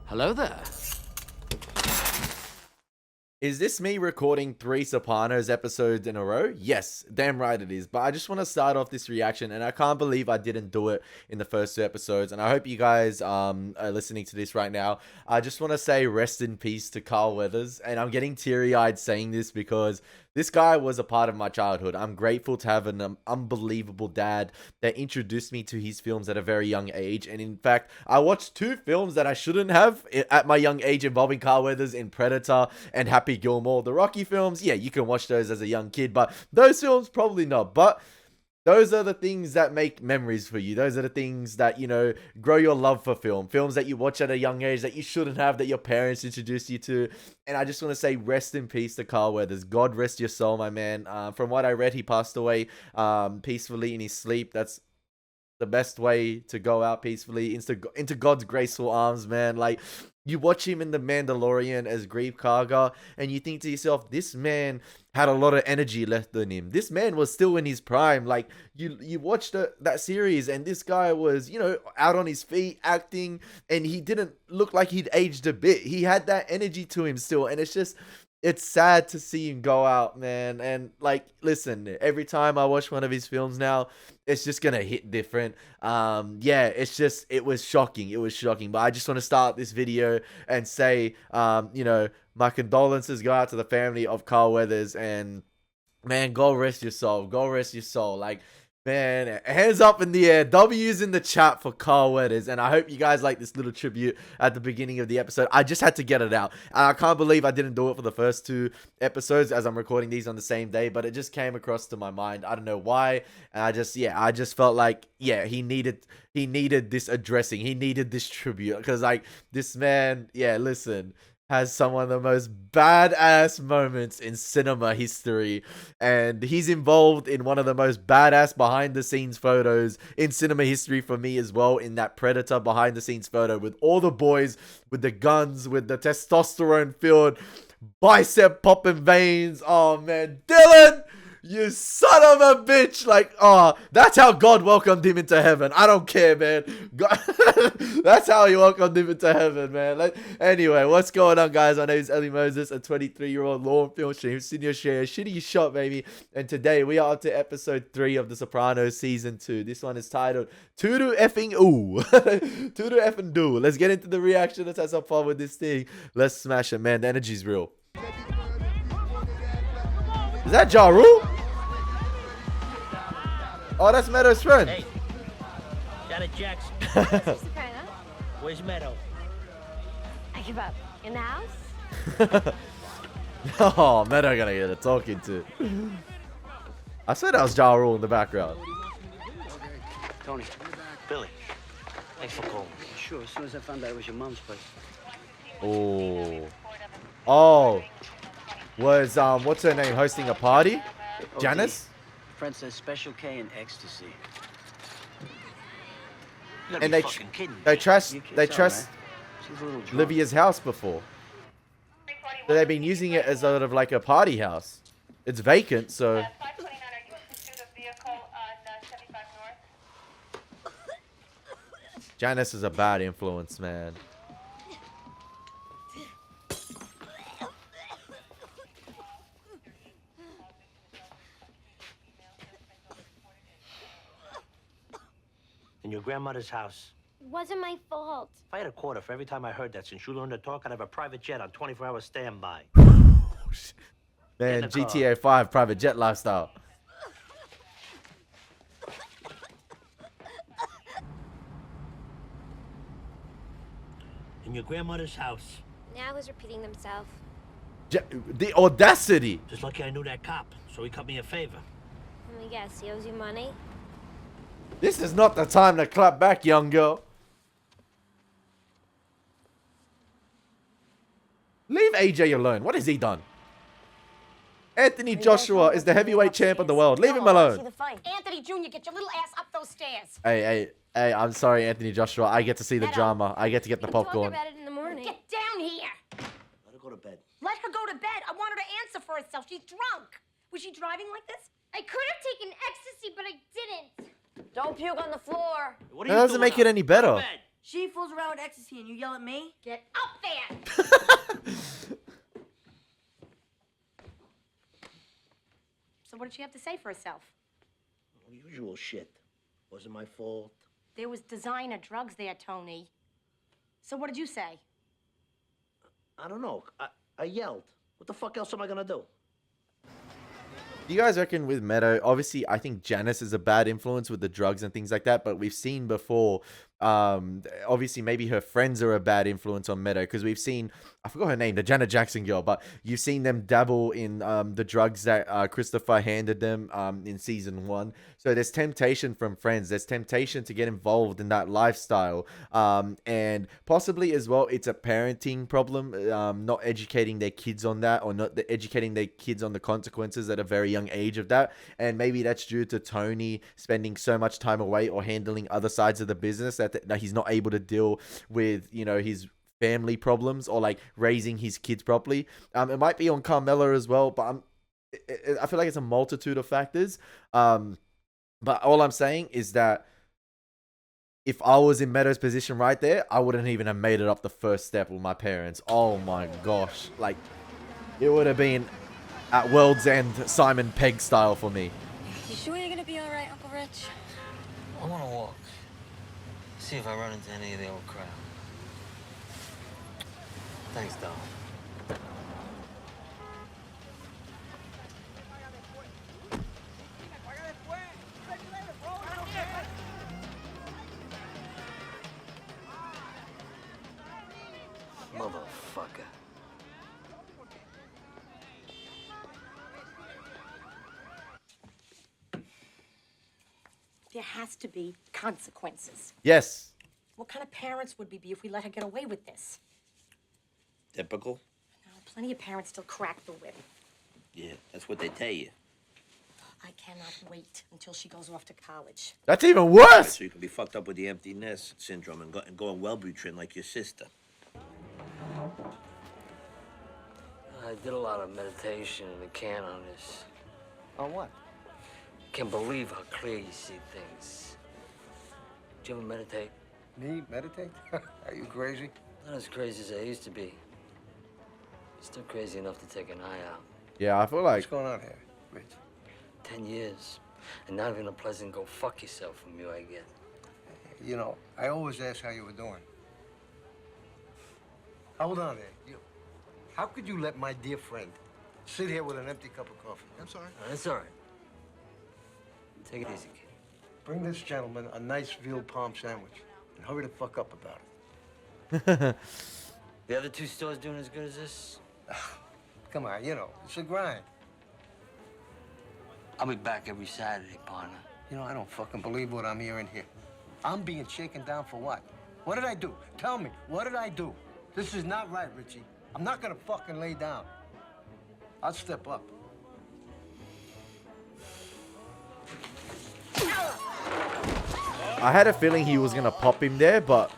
Hello there. Is this me recording 3 Sopranos episodes in a row? Yes, damn right it is. But I just want to start off this reaction, and I can't believe I didn't do it in the first 2 episodes. And I hope you guys are listening to this right now. I just want to say rest in peace to Carl Weathers. And I'm getting teary-eyed saying this because this guy was a part of my childhood. I'm grateful to have an unbelievable dad that introduced me to his films at a very young age. And in fact, I watched 2 films that I shouldn't have at my young age involving Carl Weathers in Predator and Happy Gilmore. The Rocky films, yeah, you can watch those as a young kid, but those films, probably not. But those are the things that make memories for you. Those are the things that, you know, grow your love for film. Films that you watch at a young age that you shouldn't have, that your parents introduced you to. And I just want to say rest in peace to Carl Weathers. God rest your soul, my man. From what I read, he passed away peacefully in his sleep. That's the best way to go out peacefully into God's graceful arms, man. Like, you watch him in The Mandalorian as Greef Karga, and you think to yourself, this man had a lot of energy left in him. This man was still in his prime. Like, you watched that series, and this guy was, you know, out on his feet, acting, and he didn't look like he'd aged a bit. He had that energy to him still, and it's sad to see him go out, man. And like, listen, every time I watch one of his films now, it's just gonna hit different. Yeah, it was shocking. It was shocking. But I just want to start this video and say, you know, my condolences go out to the family of Carl Weathers, and man, God rest your soul. God rest your soul. Like, man, hands up in the air. W's in the chat for Carl Weathers. And I hope you guys like this little tribute at the beginning of the episode. I just had to get it out. I can't believe I didn't do it for the first 2 episodes as I'm recording these on the same day. But it just came across to my mind. I don't know why. And I just felt like, yeah, he needed this addressing. He needed this tribute. Because, like, this man, yeah, listen, has some of the most badass moments in cinema history, and he's involved in one of the most badass behind the scenes photos in cinema history for me as well, in that Predator behind the scenes photo with all the boys with the guns, with the testosterone filled bicep popping veins. Oh man, Dylan, you son of a bitch. Like, oh, that's how God welcomed him into heaven. I don't care, man. God, that's how he welcomed him into heaven, man. Anyway, what's going on, guys? My name is Elie Moses, a 23-year-old law and film stream, senior share, shitty shot, baby. And today we are up to episode 3 of The Sopranos season 2. This one is titled Toodle-Effing Ooh. Toodle-Effing Do. Let's get into the reaction. Let's have some fun with this thing. Let's smash it, man. The energy's real. Is that Ja Rule? Oh, that's Meadow's friend. Hey, Janet Jackson. Where's Meadow? I give up. In the house? Oh, Meadow gonna get a talking to. I said that was Ja Rule in the background. Tony. Billy. Thanks for calling. Sure, as soon as I found out it was your mom's place. Oh. Was, what's her name, hosting a party? OD. Janice? Friend says Special K and ecstasy. You gotta And be fucking kidding me. they trust You kids they are, trust man. She's a little drunk. Livia's house before. So they've been using it as sort of like a party house. It's vacant, so 529, are you in pursuit of vehicle on 75 North? Janice is a bad influence, man. In your grandmother's house. Wasn't my fault. If I had a quarter for every time I heard that since you learned to talk, I'd have a private jet on 24-hour standby. Man, In the car. GTA 5 private jet lifestyle. In your grandmother's house. Now he's repeating himself. The audacity. Just lucky I knew that cop, so he cut me a favor. Let me guess, he owes you money? This is not the time to clap back, young girl. Leave AJ alone. What has he done? Anthony Joshua is the heavyweight champ of the world. Leave him alone. Anthony Jr., get your little ass up those stairs. Hey, I'm sorry, Anthony Joshua. I get to see the drama. I get to get the We'll popcorn. talk about it in the morning. Get down here. Let her go to bed. Let her go to bed. I want her to answer for herself. She's drunk. Was she driving like this? I could have taken ecstasy, but I didn't. Don't puke on the floor. What That doesn't make it any better. She fools around with ecstasy and you yell at me? Get up there! So what did she have to say for herself? Usual shit. Wasn't my fault. There was designer drugs there, Tony. So what did you say? I don't know. I yelled. What the fuck else am I gonna do? Do you guys reckon with Meadow, obviously I think Janice is a bad influence with the drugs and things like that, but we've seen before, obviously maybe her friends are a bad influence on Meadow, because we've seen, I forgot her name, the Janet Jackson girl, but you've seen them dabble in the drugs that Christopher handed them in season 1. So there's temptation from friends, there's temptation to get involved in that lifestyle, and possibly as well it's a parenting problem, not educating their kids on that, or not educating their kids on the consequences at a very young age of that. And maybe that's due to Tony spending so much time away or handling other sides of the business that he's not able to deal with, you know, his family problems or like raising his kids properly. It might be on Carmela as well, but I feel like it's a multitude of factors. But all I'm saying is that if I was in Meadow's position right there, I wouldn't even have made it up the first step with my parents. Oh my gosh. Like, it would have been at World's End Simon Pegg style for me. You sure you're gonna be all right, Uncle Rich? I want to walk. See if I run into any of the old crowd. Thanks, doll. Motherfucker. There has to be consequences. Yes. What kind of parents would we be if we let her get away with this? Typical? Now, plenty of parents still crack the whip. Yeah, that's what they tell you. I cannot wait until she goes off to college. That's even worse. So you can be fucked up with the empty nest syndrome and go on Wellbutrin like your sister. I did a lot of meditation in the can on this. On what? Can't believe how clear you see things. Do you ever meditate? Me? Meditate? Are you crazy? Not as crazy as I used to be. Still crazy enough to take an eye out. Yeah, I feel like... What's going on here, Rich? 10 years. And not even a pleasant go fuck yourself from you I get. You know, I always asked how you were doing. Hold on there. How could you let my dear friend sit here with an empty cup of coffee? I'm sorry. That's all right. Take it easy, kid. Bring this gentleman a nice veal palm sandwich and hurry the fuck up about it. The other 2 stores doing as good as this? Come on, you know, it's a grind. I'll be back every Saturday, partner. You know, I don't fucking believe what I'm hearing here. I'm being shaken down for what? What did I do? Tell me, what did I do? This is not right, Richie. I'm not gonna fucking lay down. I'll step up. I had a feeling he was gonna pop him there, but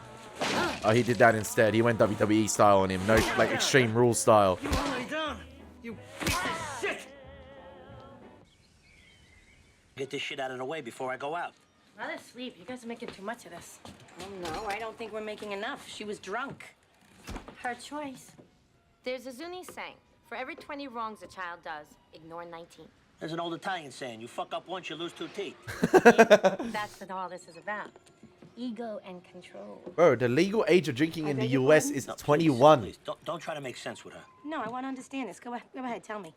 he did that instead. He went WWE style on him, no, like Extreme Rules style. You won't lay down, you piece of shit! Get this shit out of the way before I go out. Rather sleep. You guys are making too much of this. Oh, no, I don't think we're making enough. She was drunk. Her choice. There's a Zuni saying, for every 20 wrongs a child does, ignore 19. There's an old Italian saying, you fuck up once, you lose 2 teeth. That's what all this is about. Ego and control. Bro, the legal age of drinking in the US is 21. Please, don't try to make sense with her. No, I want to understand this. Go ahead, tell me.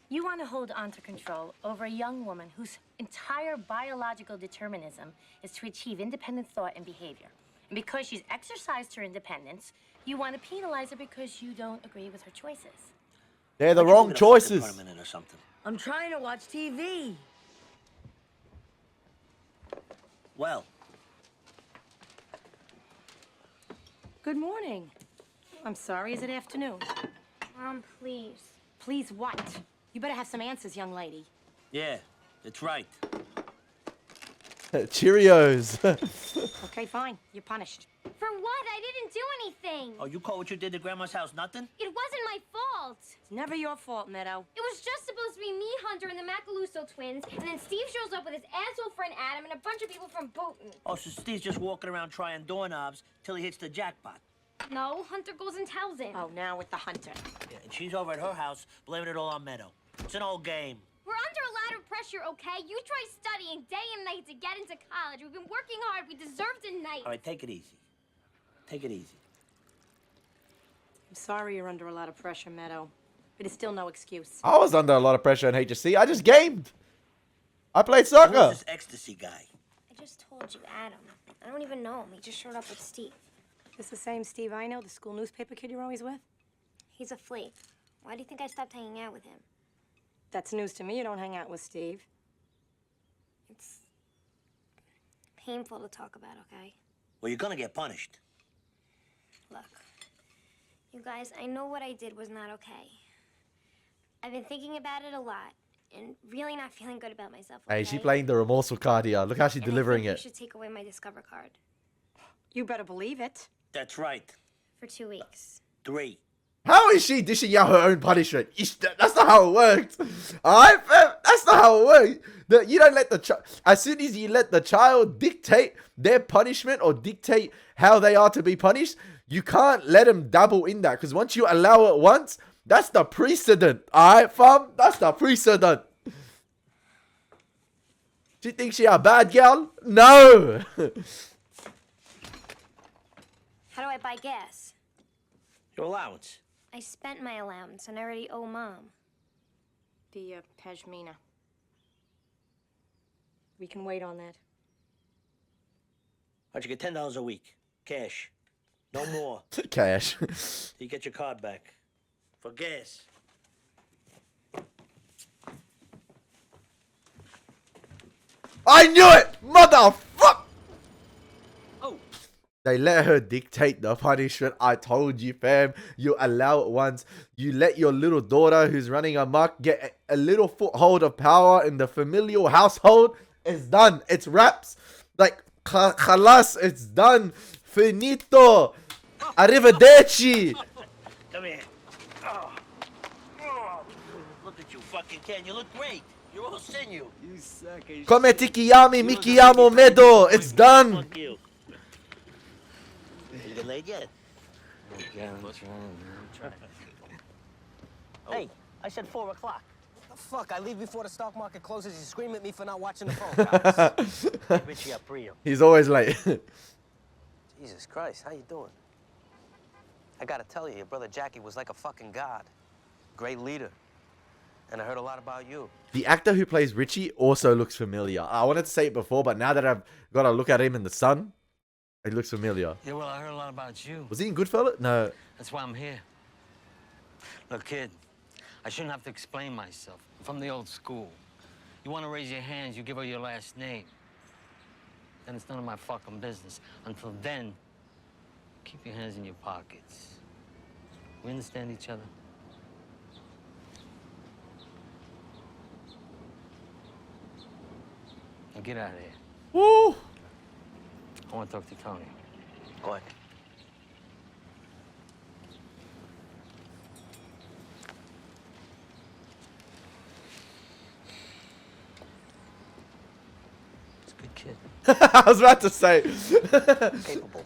You want to hold on to control over a young woman whose entire biological determinism is to achieve independent thought and behavior. And because she's exercised her independence, you want to penalize her because you don't agree with her choices. They're the Why'd you wrong go to choices. fucking tournament or something? I'm trying to watch TV. Well, Good morning. I'm sorry, is it afternoon? Mom, please. Please what? You better have some answers, young lady. yeah, that's right. Cheerios. Okay, fine. You're punished. For what? I didn't do anything. Oh, you call what you did to Grandma's house nothing? It wasn't my fault. fault. It's never your fault, Meadow. It was just supposed to be me, Hunter, and the Macaluso twins, and then Steve shows up with his asshole friend Adam and a bunch of people from Boonton. Oh, so Steve's just walking around trying doorknobs till he hits the jackpot. No, Hunter goes and tells him. Oh, now with the Hunter. Yeah, and she's over at her house blaming it all on Meadow. It's an old game. We're under a lot of pressure, okay? You try studying day and night to get into college. We've been working hard. We deserve tonight. All right, take it easy. Take it easy. I'm sorry you're under a lot of pressure, Meadow. But it's still no excuse. I was under a lot of pressure in HSC. I just gamed. I played soccer. Who's this ecstasy guy? I just told you, Adam. I don't even know him. He just showed up with Steve. This the same Steve I know, the school newspaper kid you're always with? He's a flake. Why do you think I stopped hanging out with him? That's news to me. You don't hang out with Steve. It's painful to talk about, okay? Well, you're gonna get punished. Look, you guys, I know what I did was not okay. I've been thinking about it a lot and really not feeling good about myself. Okay? Hey, she playing the remorseful card here. Look how she's delivering I it. think you should take away my Discover card You better believe it. That's right. for 2 weeks. 3. How is she dishing out her own punishment? That's not how it worked. Alright, fam? That's not how it works. You don't let the child... As soon as you let the child dictate their punishment or dictate how they are to be punished, you can't let them dabble in that. Because once you allow it once, that's the precedent. Alright, fam? That's the precedent. She thinks she a bad girl? No. How do I buy gas? Your allowance. I spent my allowance and I already owe Mom. The Pashmina. We can wait on that. How'd you get $10 a week? Cash. No more. Cash. You get your card back. For gas. I knew it! Motherfucker! Oh. They let her dictate the punishment. I told you, fam. You allow it once. You let your little daughter who's running amok get a little foothold of power in the familial household. It's done. It's wraps. Like, khalas, it's done. Finito. Arrivederci. Come here. Oh. Oh. Look at you, fucking Ken. You look great. You're all sinew. You suck as Come ti chiami, mi chiamo Medo. It's done. Fuck you. You get laid yet? Yeah, I'm trying. Hey, I said 4 o'clock. the fuck? I leave before the stock market closes. You scream at me for not watching the phone. Richie Aprio. He's always late. Jesus Christ, how you doing? I gotta tell you, your brother Jackie was like a fucking god. Great leader. And I heard a lot about you. The actor who plays Richie also looks familiar. I wanted to say it before, but now that I've got to look at him in the sun, it looks familiar. Yeah, well, I heard a lot about you. Was he in Goodfellas? No. That's why I'm here. Look, kid, I shouldn't have to explain myself. I'm from the old school. You want to raise your hands, you give her your last name. Then it's none of my fucking business. Until then, keep your hands in your pockets. We understand each other? Now get out of here. Woo! I want to talk to Tony. Go ahead. He's a good kid. I was about to say. Capable.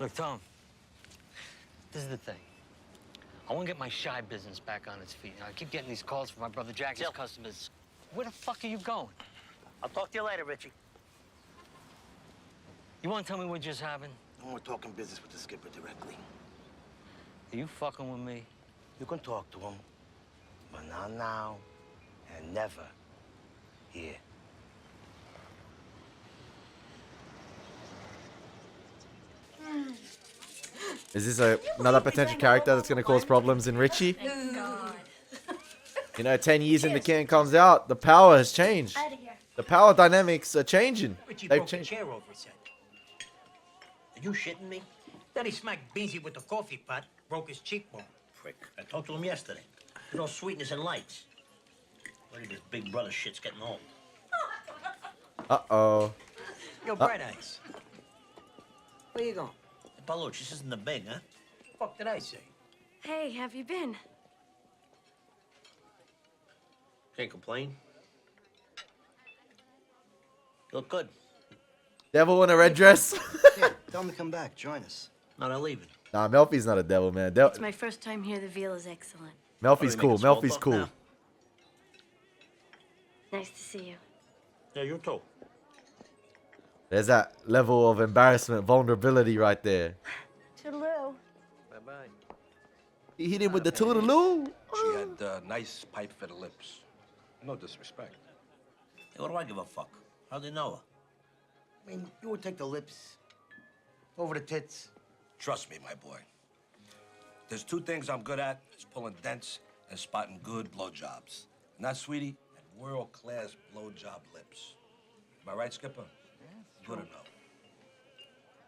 Look, Tom, this is the thing. I want to get my shy business back on its feet. Now, I keep getting these calls from my brother Jack's Jill. customers. Where the fuck are you going? I'll talk to you later, Richie. You want to tell me what just happened? No more talking business with the skipper directly. Are you fucking with me? You can talk to him, but not now and never here. Is this another potential character that's going to cause problems in Richie? You know, 10 years in the can comes out, the power has changed. The power dynamics are changing. Richie They've broke the changed. chair over his head. Are you shitting me? Then he smacked Beansy with the coffee pot, broke his cheekbone. Prick. I talked to him yesterday. There's no sweetness and lights. Look at this big brother shit's getting old. Uh-oh. Yo, Bright Eyes. Where you going? The Baluch, this isn't the big, huh? Fuck did I say? Hey, have you been? Can't complain. You look good. Devil in a red dress. Kid, tell him to come back. Join us. No, they're leaving. Nah, Melfi's not a devil, man. It's my first time here. The veal is excellent. Melfi's What, are we cool. making small Melfi's talk cool. now? Nice to see you. Yeah, you too. There's that level of embarrassment, vulnerability right there. Toodaloo. Bye-bye. He hit him with the toodaloo. She had nice pipe-fitted lips. No disrespect. Hey, what do I give a fuck? How'd they know her? I mean, you would take the lips over the tits. Trust me, my boy. There's two things I'm good at. It's pulling dents and spotting good blowjobs. And that, sweetie, had world-class blowjob lips. Am I right, Skipper? Yeah, good enough.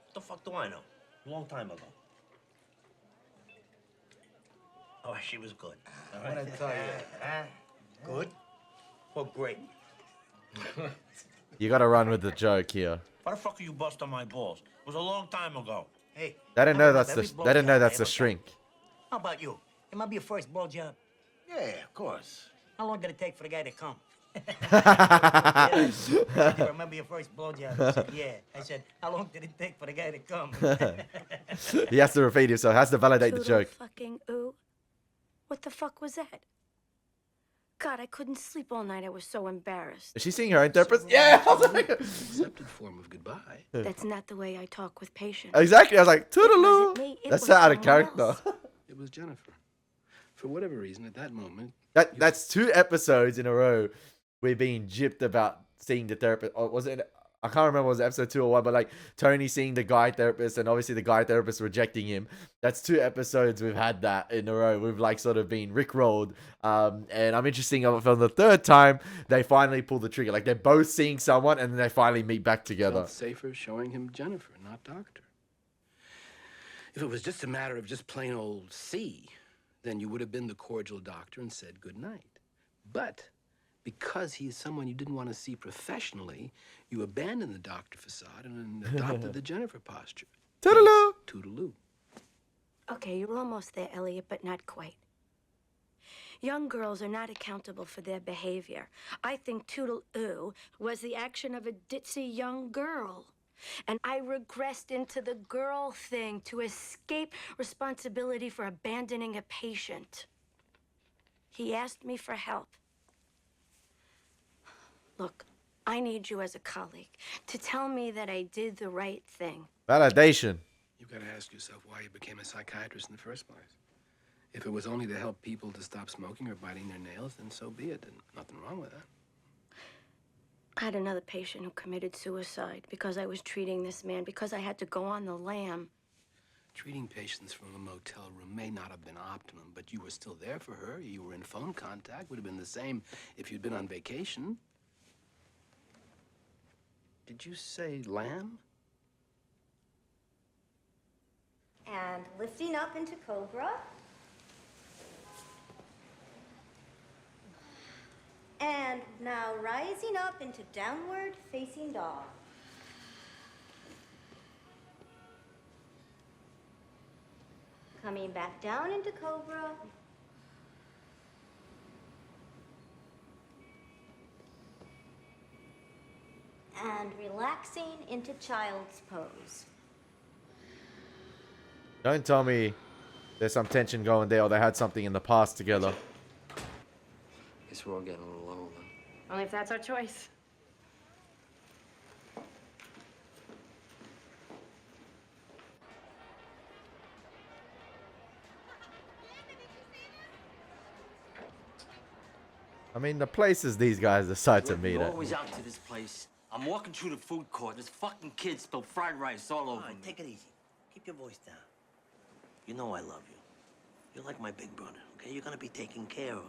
What the fuck do I know? A long time ago. Oh, she was good. What I tell you? Good? Well, great. You gotta run with the joke here. Why the fuck are you busting my balls? It was a long time ago. Hey. They didn't know that's every the. They didn't know blowjob that's I the ever shrink. How about you? It might be your first blowjob. Yeah, of course. How long did it take for the guy to come? Yeah. You remember your first blowjob? I said, yeah. I said, how long did it take for the guy to come? He has to repeat himself. Has to validate the Toodle joke. fucking ooh. What the fuck was that? God, I couldn't sleep all night. I was so embarrassed. Is she seeing her own therapist? Yeah. I was like, Accepted form of goodbye. That's not the way I talk with patients. exactly. I was like, It toodaloo. wasn't me, it That's was out of someone character. else. It was Jennifer. For whatever reason, at that moment... That's 2 episodes in a row we're being gypped about seeing the therapist. Or was it? I can't remember, was it episode 2 or 1, but like Tony seeing the guy therapist and obviously the guy therapist rejecting him. That's 2 episodes we've had that in a row. We've like sort of been rickrolled. And I'm interested from the 3rd time they finally pull the trigger. Like they're both seeing someone and then they finally meet back together. Felt safer showing him Jennifer, not Doctor. If it was just a matter of just plain old C, then you would have been the cordial doctor and said good night. But because he is someone you didn't want to see professionally, you abandoned the doctor facade and adopted the Jennifer posture. Toodaloo. Toodaloo. Okay, you're almost there, Elliot, but not quite. Young girls are not accountable for their behavior. I think Toodle-oo was the action of a ditzy young girl. And I regressed into the girl thing to escape responsibility for abandoning a patient. He asked me for help. Look, I need you as a colleague to tell me that I did the right thing. Validation. You've got to ask yourself why you became a psychiatrist in the first place. If it was only to help people to stop smoking or biting their nails, then so be it, and nothing wrong with that. I had another patient who committed suicide because I was treating this man, because I had to go on the lam. Treating patients from a motel room may not have been optimum, but you were still there for her. You were in phone contact. Would have been the same if you'd been on vacation. Did you say lamb? And lifting up into cobra. And now rising up into downward facing dog. Coming back down into cobra. And relaxing into child's pose. Don't tell me there's some tension going there or they had something in the past together. Guess we're all getting a little older. Only if that's our choice. I mean, the places these guys decide to meet We're at. always out to this place. I'm walking through the food court. This fucking kid spilled fried rice all over me. Take it easy. Keep your voice down. You know I love you. You're like my big brother, okay? You're gonna be taken care of.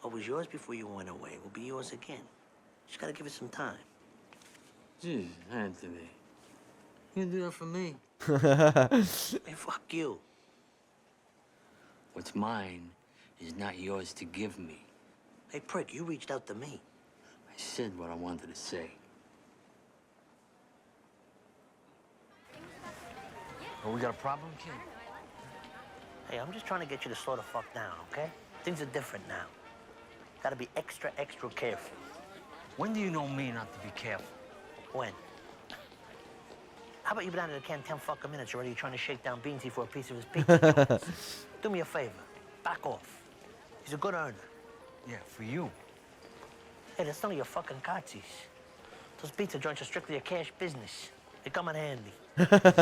What was yours before you went away will be yours again. Just gotta give it some time. Jeez, Anthony. You can do that for me. Hey, fuck you. What's mine is not yours to give me. Hey, prick, you reached out to me. I said what I wanted to say. Oh, we got a problem, kid? Hey, I'm just trying to get you to slow the fuck down, okay? Things are different now. Gotta be extra, extra careful. When do you know me not to be careful? When? How about you been out of the can 10 fucking minutes already trying to shake down Beansy for a piece of his pizza joints? Do me a favor. Back off. He's a good earner. Yeah, for you. Hey, that's none of your fucking cartsies. Those pizza joints are strictly a cash business. They come in handy.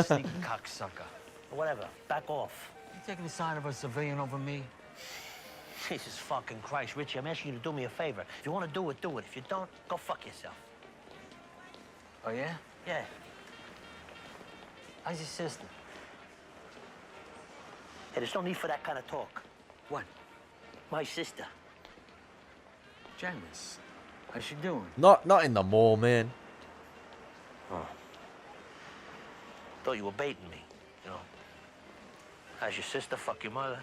Sneaky cocksucker. Whatever. Back off. You taking the side of a civilian over me? Jesus fucking Christ, Richie, I'm asking you to do me a favor. If you want to do it, do it. If you don't, go fuck yourself. Oh, yeah? Yeah. How's your sister? Hey, there's no need for that kind of talk. What? My sister. Janice. How's she doing? Not in the mall, man. Oh. Thought you were baiting me, you know. How's your sister? Fuck your mother.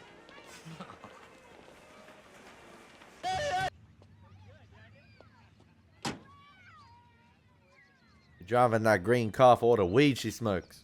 Driving that green car for all the weed she smokes.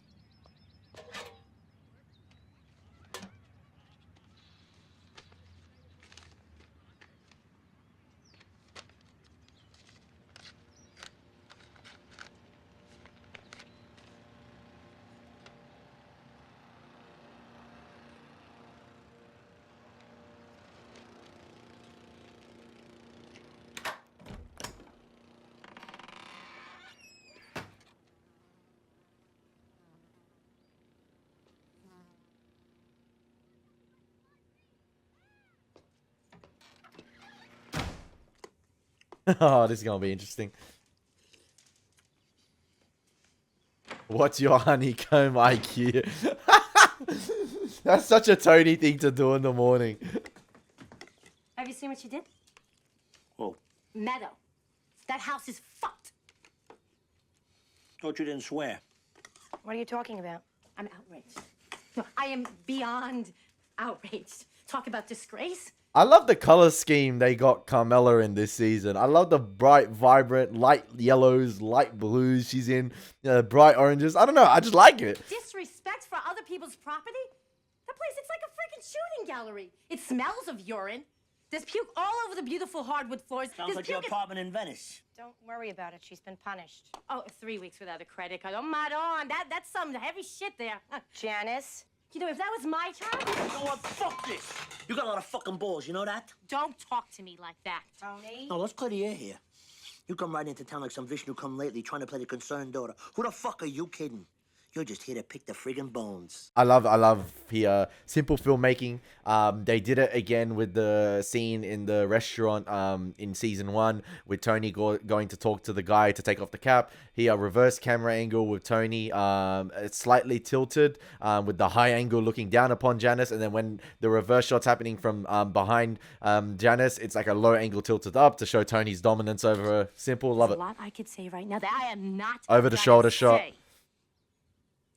Oh, this is gonna be interesting. What's your honeycomb IQ? That's such a Tony thing to do in the morning. Have you seen what she did? Whoa. Meadow. That house is fucked. Thought you didn't swear. What are you talking about? I'm outraged. I am beyond outraged. Talk about disgrace. I love the color scheme they got Carmela in this season. I love the bright, vibrant, light yellows, light blues she's in, bright oranges. I don't know. I just like it. Disrespect for other people's property? That place, it's like a freaking shooting gallery. It smells of urine. There's puke all over the beautiful hardwood floors. Sounds like your apartment in Venice. Don't worry about it. She's been punished. Oh, 3 weeks without a credit card. Oh, madon. That's some heavy shit there. Janice? You know, if that was my child... You know what? Fuck this. You got a lot of fucking balls, you know that? Don't talk to me like that. Tony? No, let's clear the air here. You come right into town like some Vishnu come lately trying to play the concerned daughter. Who the fuck are you kidding? You're just here to pick the friggin' bones. I love here simple filmmaking. They did it again with the scene in the restaurant in season 1 with Tony going to talk to the guy to take off the cap. Here, reverse camera angle with Tony. It's slightly tilted with the high angle looking down upon Janice, and then when the reverse shot's happening from behind Janice, it's like a low angle tilted up to show Tony's dominance over her. Simple, love There's it. a lot I could say right now that I am not Over the shoulder shot.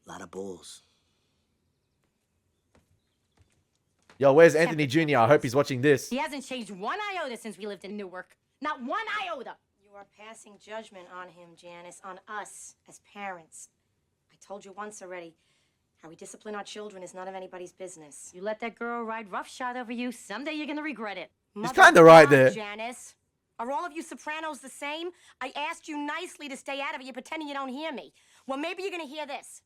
A lot of balls. Yo, where's Anthony Jr.? I hope he's watching this. He hasn't changed one iota since we lived in Newark. Not one iota. You are passing judgment on him, Janice, on us as parents. I told you once already, how we discipline our children is none of anybody's business. You let that girl ride roughshod over you, someday you're gonna regret it. He's kind of right Mother, there. Janice. Are all of you Sopranos the same? I asked you nicely to stay out of it. You're pretending you don't hear me. Well, maybe you're gonna hear this.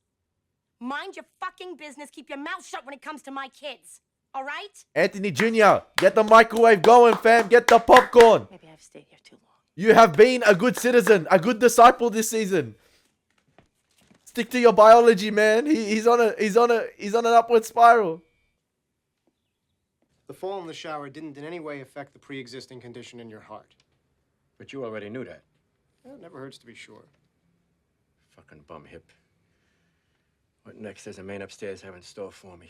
Mind your fucking business. Keep your mouth shut when it comes to my kids. All right? Anthony Jr., get the microwave going, fam. Get the popcorn. Maybe I've stayed here too long. You have been a good citizen, a good disciple this season. Stick to your biology, man. He's on an upward spiral. The fall in the shower didn't in any way affect the pre-existing condition in your heart. But you already knew that. It never hurts to be sure. Fucking bum hip. What next does the man upstairs have in store for me?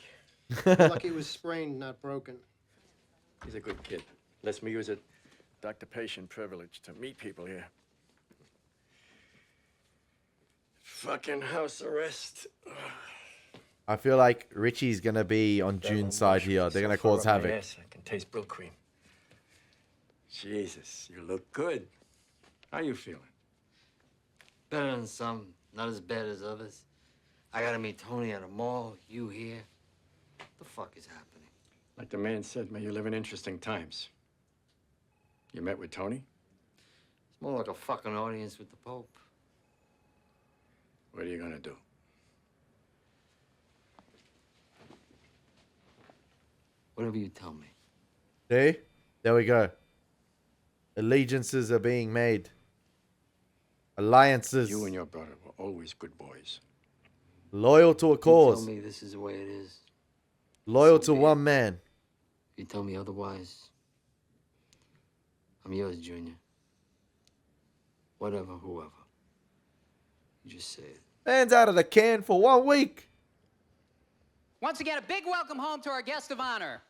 You're lucky it was sprained, not broken. He's a good kid. Lets me use it doctor-patient privilege to meet people here. Fucking house arrest. I feel like Richie's gonna be on June's side here. They're gonna cause havoc. Yes, I can taste Brill cream. Jesus, you look good. How you feeling? Better than some, not as bad as others. I gotta meet Tony at a mall, you here. What the fuck is happening? Like the man said, may you live in interesting times. You met with Tony? It's more like a fucking audience with the Pope. What are you gonna do? Whatever you tell me. See? There we go. Allegiances are being made. Alliances. You and your brother were always good boys. Loyal to a You cause. tell me this is the way it is. Loyal So to be one it. man. If you tell me otherwise, I'm yours, Junior. Whatever, whoever. You just say it. Man's out of the can for 1 week. Once again, a big welcome home to our guest of honor.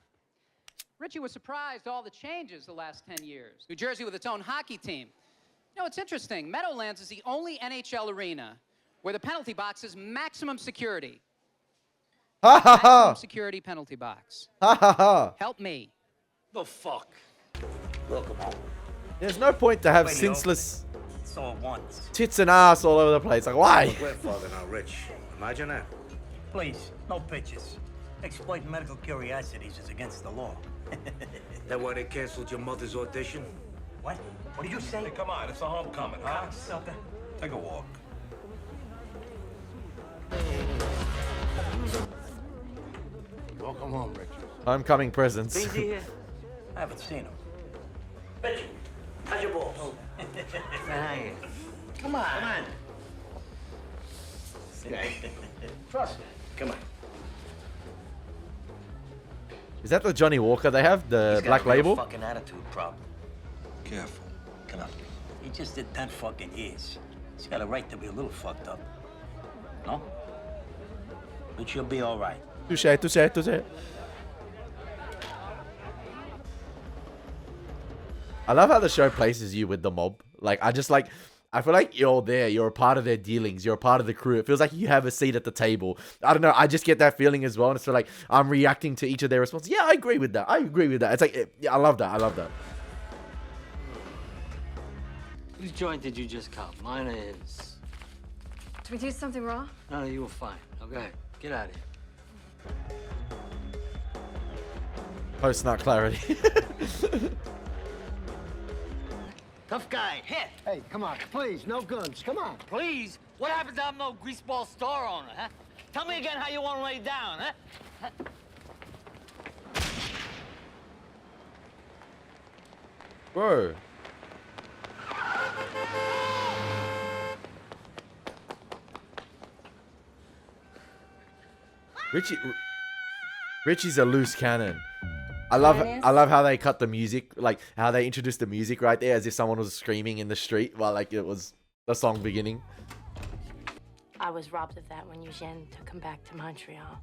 Richie was surprised at all the changes the last 10 years. New Jersey with its own hockey team. You know, it's interesting. Meadowlands is the only NHL arena where the penalty box is maximum security. Ha ha ha. Maximum security penalty box. Ha ha ha. Help me. The fuck? Welcome home. There's no point to have Radio. senseless It's all at once. tits and ass all over the place. Like, why? We're father now, Rich. Imagine that. Please, no pictures. Exploiting medical curiosities is against the law. That why they canceled your mother's audition? What? What did you say? Hey, come on, it's a homecoming, huh? Sucker. Take a walk. Welcome home, Richie. Homecoming presents. Beansy here? I haven't seen him. Richie, how's your balls? Hey. Come on. Come on. Trust me. Come on. Is that the Johnny Walker they have? The He's got Black a real Label? fucking attitude problem. Careful. Come on. He just did 10 fucking years. He's got a right to be a little fucked up. No? But you'll be all right. Touche, touche, touche. I love how the show places you with the mob. Like, I feel like you're there. You're a part of their dealings. You're a part of the crew. It feels like you have a seat at the table. I don't know. I just get that feeling as well. And it's like I'm reacting to each of their responses. Yeah, I agree with that. I agree with that. It's like, yeah, I love that. I love that. Whose joint did you just cop? Mine or his? Did we do something wrong? No, you were fine. Okay, get out of here. Post-nut clarity. Tough guy. Hit. Hey, come on, please, no guns. Come on. Please? What happens if I'm no greaseball store owner, huh? Tell me again how you want to lay down, huh? Bro. Richie's a loose cannon. I love how they cut the music, like how they introduced the music right there as if someone was screaming in the street while like it was the song beginning. I was robbed of that when Eugene took him back to Montreal.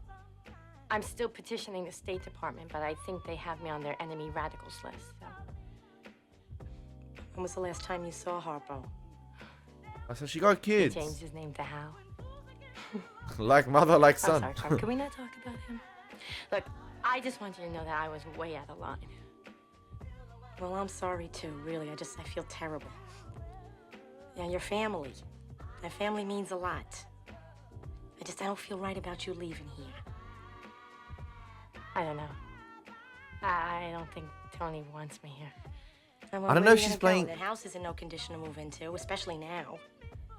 I'm still petitioning the State Department, but I think they have me on their enemy radicals list, so. When was the last time you saw Harpo? I said she got kids. He changed his name to Hal. Like mother, like I'm son. sorry, Tom. Can we not talk about him? Look, I just want you to know that I was way out of line. Well, I'm sorry too, really. I feel terrible. Yeah, your family. That family means a lot. I don't feel right about you leaving here. I don't know. I don't think Tony wants me here. And I don't know if she's playing. That house is in no condition to move into, especially now.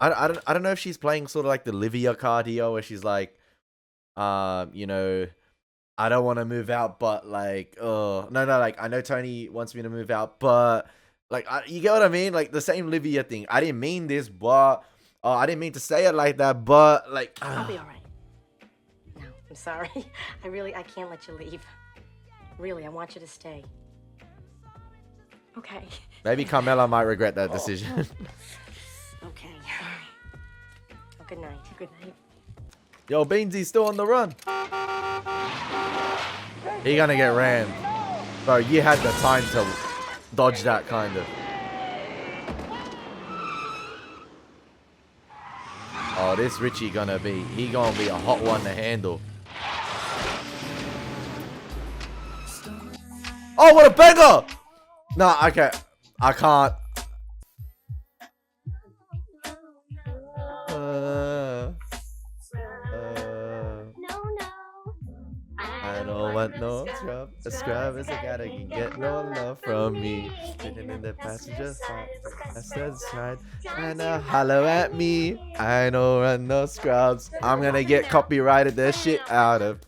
I don't know if she's playing sort of like the Livia card here, where she's like, you know, I don't want to move out, but like, like I know Tony wants me to move out, but like, you get what I mean? Like the same Livia thing. I didn't mean this, but I didn't mean to say it like that, but like, I'll be all right. No, I'm sorry. I can't let you leave. Really, I want you to stay. Okay. Maybe Carmela might regret that decision. Okay. Well, good night. Good night. Yo, Beansy's still on the run. He gonna get rammed. Bro, you had the time to dodge that kind of. Oh, this Richie gonna be a hot one to handle. Oh, what a banger! Nah, okay. I can't. don't want no scrub. A scrub is a guy that can get no love from me. Sitting in the passenger side, trying to hollow at me. I don't run no scrubs. I'm gonna get copyrighted the shit out of.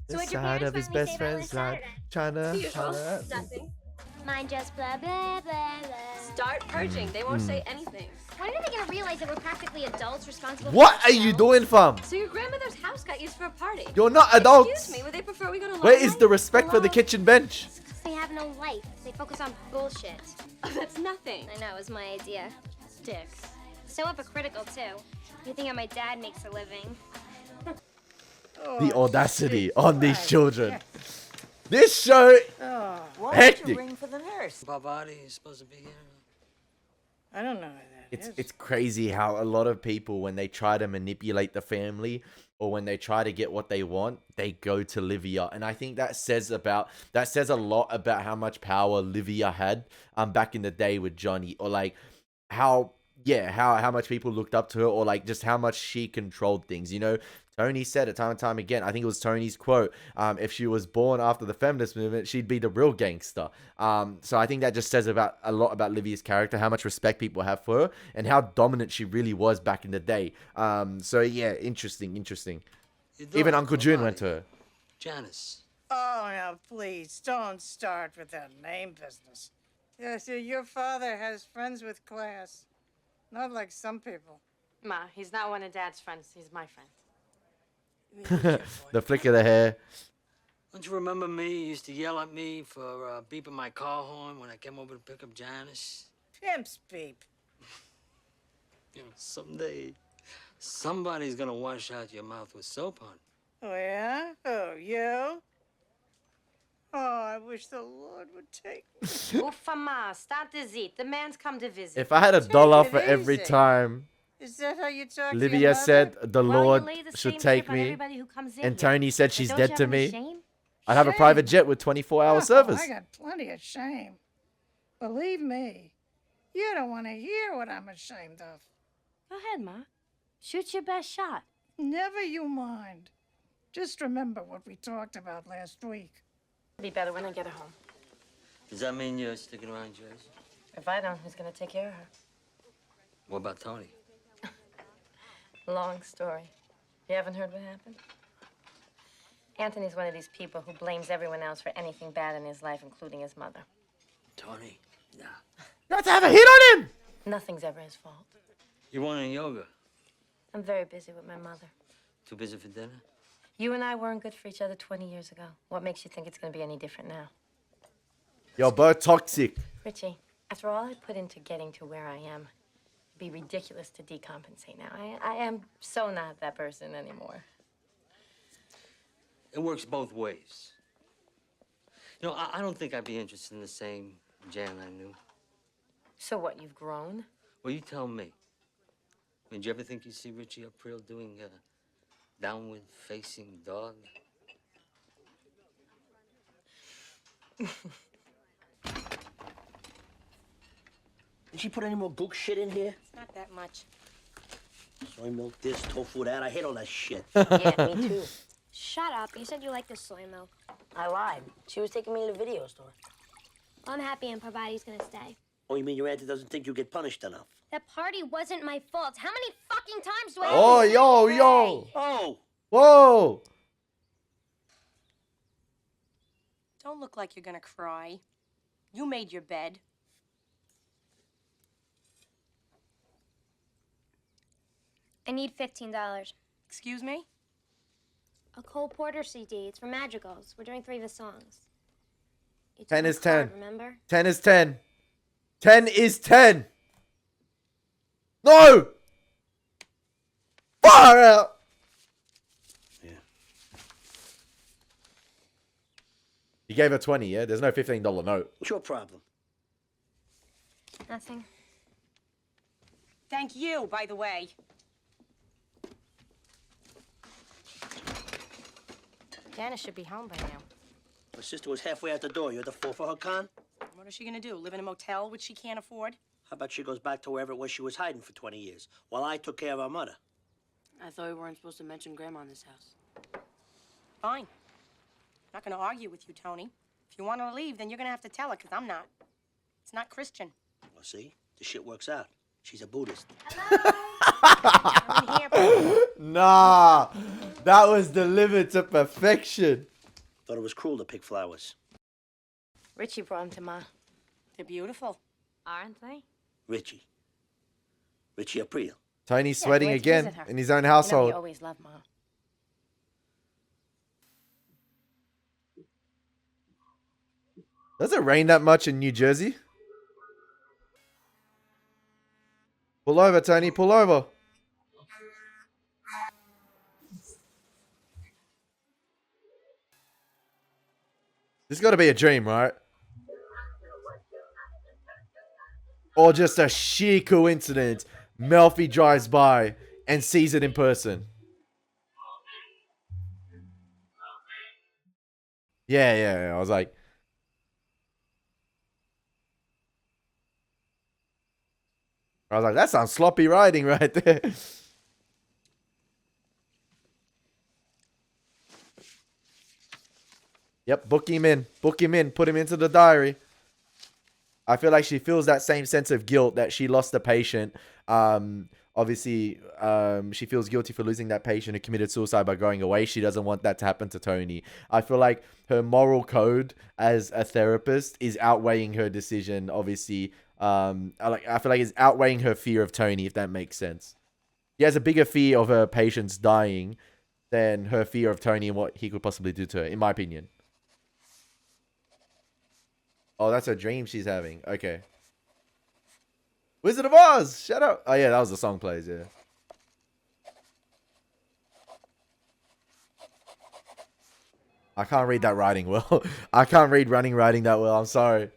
The side of his best friend's side, trying to holler at me. Nothing. Mine just blah, blah, blah, blah. Start purging. They won't say Hmm. anything. When are they gonna realize that we're practically adults responsible What for are you doing, fam? So your grandmother's house got used for a party. You're not adults. Excuse me, would they prefer we go to Where Long is the respect for the kitchen bench? They have no life. They focus on bullshit. Oh, that's nothing. I know, it was my idea. Dicks. So hypocritical, too. You think how my dad makes a living. The audacity on these children. This show, Why hectic. don't you ring for the nurse? Bavati is supposed to be here. I don't know who that is. It's crazy how a lot of people, when they try to manipulate the family or when they try to get what they want, they go to Livia, and I think that says a lot about how much power Livia had back in the day with Johnny, or like how much people looked up to her, or like just how much she controlled things. You know, Tony said it time and time again. I think it was Tony's quote. If she was born after the feminist movement, she'd be the real gangster. So I think that just says a lot about Livia's character, how much respect people have for her, and how dominant she really was back in the day. So yeah, interesting. Even Uncle June went to her. Janice. Oh, now please, don't start with that name business. Yes, your father has friends with class. Not like some people. Ma, he's not one of Dad's friends. He's my friend. The flick of the hair. Don't you remember me? You used to yell at me for beeping my car horn when I came over to pick up Janice. Pimp's beep. You know, someday, somebody's gonna wash out your mouth with soap on. Oh, yeah? Oh, you? Oh, I wish the Lord would take me. Uffa, Ma, start to eat. The man's come to visit. If I had $1 for every easy. time Is that how you talk to Livia your mother? said the Well, you Lord lay the should same take tip on me, everybody who comes in and here. Tony said But she's don't dead you to have any me, shame? I'd have a private jet with 24-hour service. I got plenty of shame. Believe me, you don't want to hear what I'm ashamed of. Go ahead, Ma. Shoot your best shot. Never you mind. Just remember what we talked about last week. It'll be better when I get her home. Does that mean you're sticking around Jersey? If I don't, who's gonna take care of her? What about Tony? Long story. You haven't heard what happened? Anthony's one of these people who blames everyone else for anything bad in his life, including his mother. Tony? Nah. Not to have a hit on him! Nothing's ever his fault. You wanting yoga? I'm very busy with my mother. Too busy for dinner? You and I weren't good for each other 20 years ago. What makes you think it's gonna be any different now? You're both toxic. Richie, after all I put into getting to where I am, it'd be ridiculous to decompensate now. I am so not that person anymore. It works both ways. You know, I don't think I'd be interested in the same Jan I knew. So what, you've grown? Well, you tell me. I mean, do you ever think you'd see Richie April doing a downward-facing dog? Did she put any more gook shit in here? It's not that much. Soy milk this, tofu that. I hate all that shit. Yeah, me too. Shut up. You said you liked the soy milk. I lied. She was taking me to the video store. I'm happy and Parvati's gonna stay. Oh, you mean your auntie doesn't think you get punished enough? That party wasn't my fault. How many fucking times do I Oh, have to yo, say? yo. Oh. Whoa. Don't look like you're gonna cry. You made your bed. I need $15. Excuse me? A Cole Porter CD. It's from Madrigals. We're doing 3 of his songs. You took 10 my is 10. card, remember? 10 is 10. 10 is 10. No! Far out! Yeah. You gave her 20, yeah? There's no $15 note. What's your problem? Nothing. Thank you, by the way. Janice should be home by now. My sister was halfway out the door. You're the fool for her con? What is she gonna do? Live in a motel which she can't afford? How about she goes back to wherever it was she was hiding for 20 years, while I took care of our mother? I thought we weren't supposed to mention Grandma in this house. Fine. I'm not going to argue with you, Tony. If you want her to leave, then you're going to have to tell her, because I'm not. It's not Christian. Well, see? The shit works out. She's a Buddhist. Nah, that was delivered to perfection. Thought it was cruel to pick flowers. Richie brought him to Ma. They're beautiful. Aren't they? Richie. Richie April. Tony's sweating again in his own household. You always love Ma. Does it rain that much in New Jersey? Pull over, Tony. Pull over. This got to be a dream, right? Or just a sheer coincidence. Melfi drives by and sees it in person. Yeah. I was like... that sounds sloppy riding right there. Yep, book him in. Book him in. Put him into the diary. I feel like she feels that same sense of guilt that she lost a patient. Obviously, she feels guilty for losing that patient who committed suicide by going away. She doesn't want that to happen to Tony. I feel like her moral code as a therapist is outweighing her decision, obviously. I feel like it's outweighing her fear of Tony, if that makes sense. She has a bigger fear of her patients dying than her fear of Tony and what he could possibly do to her, in my opinion. Oh, that's a dream she's having. Okay. Wizard of Oz! Shut up! Oh, yeah, that was the song plays, yeah. I can't read that writing well. I can't read running writing that well. I'm sorry.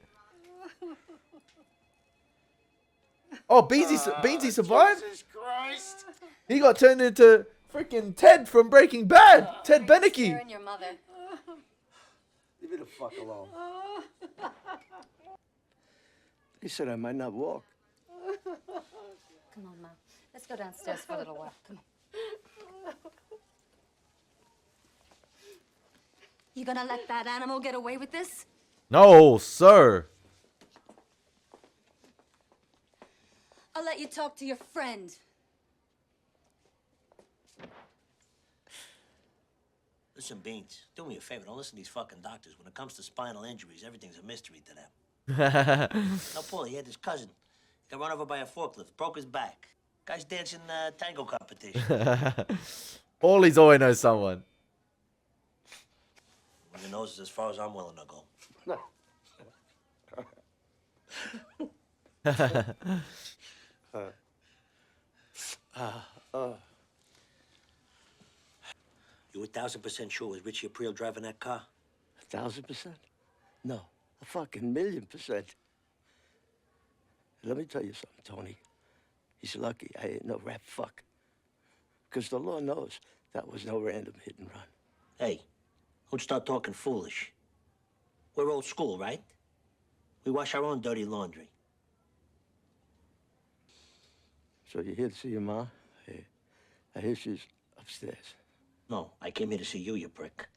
Oh, Beansy survived? Jesus Christ. He got turned into freaking Ted from Breaking Bad. Ted Beneke. Scaring your mother. Leave me the fuck alone. They said I might not walk. Come on, Mom. Let's go downstairs for a little while. Come on. You gonna let that animal get away with this? No, sir. I'll let you talk to your friend. Listen, Beans, do me a favor. Don't listen to these fucking doctors. When it comes to spinal injuries, everything's a mystery to them. Now, Paul, he had his cousin. He got run over by a forklift, broke his back. Guy's dancing tango competition. Paulie's always knows someone. Well, your nose is as far as I'm willing to go. You 1,000% sure it was Richie April driving that car? 1,000%? No, a fucking 1,000,000%. Let me tell you something, Tony. He's lucky I ain't no rat fuck. Because the law knows that was no random hit and run. Hey, don't start talking foolish. We're old school, right? We wash our own dirty laundry. So you're here to see your ma? Hey, I hear she's upstairs. No, I came here to see you, you prick.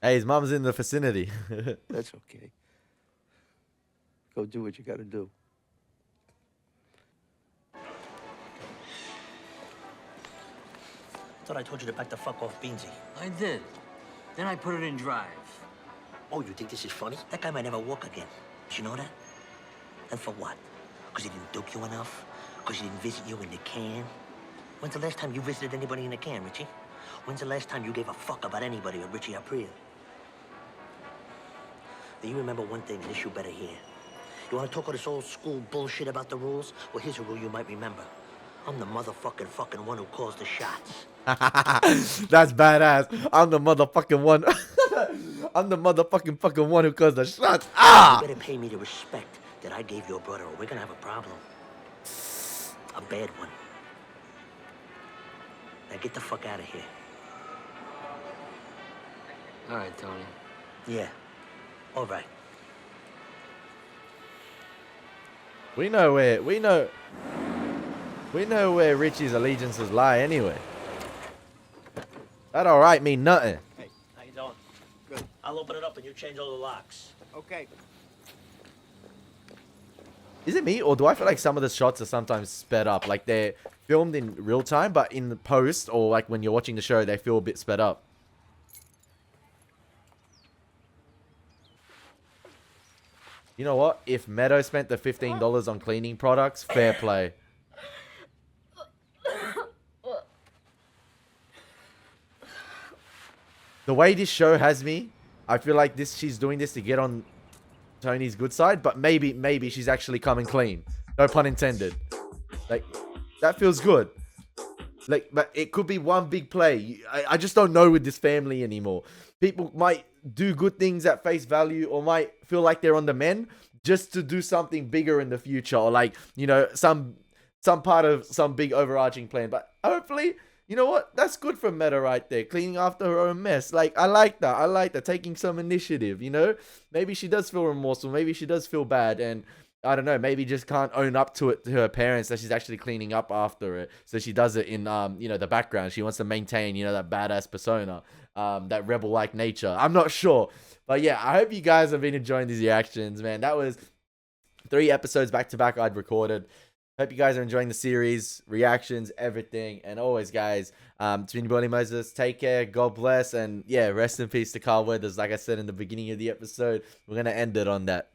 Hey, his mom's in the vicinity. That's okay. Go do what you gotta do. I thought I told you to back the fuck off, Beansy. I did. Then I put it in drive. Oh, you think this is funny? That guy might never walk again. Did you know that? And for what? Because he didn't duke you enough? Because he didn't visit you in the can? When's the last time you visited anybody in the can, Richie? When's the last time you gave a fuck about anybody with Richie April? Now, you remember one thing, and this you better hear. You want to talk all this old school bullshit about the rules? Well, here's a rule you might remember. I'm the motherfucking one who calls the shots. That's badass. I'm the motherfucking one. I'm the motherfucking one who calls the shots. Ah! You better pay me the respect that I gave your brother, or we're gonna have a problem. A bad one. Now get the fuck out of here. All right, Tony. Yeah. All right. We know where Richie's allegiances lie anyway. That all right mean nothing. Hey, how you doing? Good. I'll open it up and you change all the locks. Okay. Is it me, or do I feel like some of the shots are sometimes sped up? Like they're filmed in real time, but in the post, or like when you're watching the show, they feel a bit sped up. You know what? If Meadow spent the $15 on cleaning products, fair play. The way this show has me, I feel like she's doing this to get on Tony's good side, but maybe she's actually coming clean. No pun intended. Like, that feels good. Like, but it could be one big play. I just don't know with this family anymore. People might do good things at face value, or might feel like they're on the mend just to do something bigger in the future, or like, you know, some part of some big overarching plan. But hopefully, you know what? That's good for Meta right there. Cleaning after her own mess. Like, I like that. I like that. Taking some initiative, you know? Maybe she does feel remorseful. Maybe she does feel bad. And I don't know. Maybe just can't own up to it to her parents that she's actually cleaning up after it. So she does it in, you know, the background. She wants to maintain, you know, that badass persona. That rebel-like nature. I'm not sure. But yeah, I hope you guys have been enjoying these reactions, man. That was 3 episodes back-to-back I'd recorded. Hope you guys are enjoying the series, reactions, everything. And always, guys, it's been Elie Moses. Take care. God bless. And yeah, rest in peace to Carl Weathers. Like I said in the beginning of the episode, we're going to end it on that.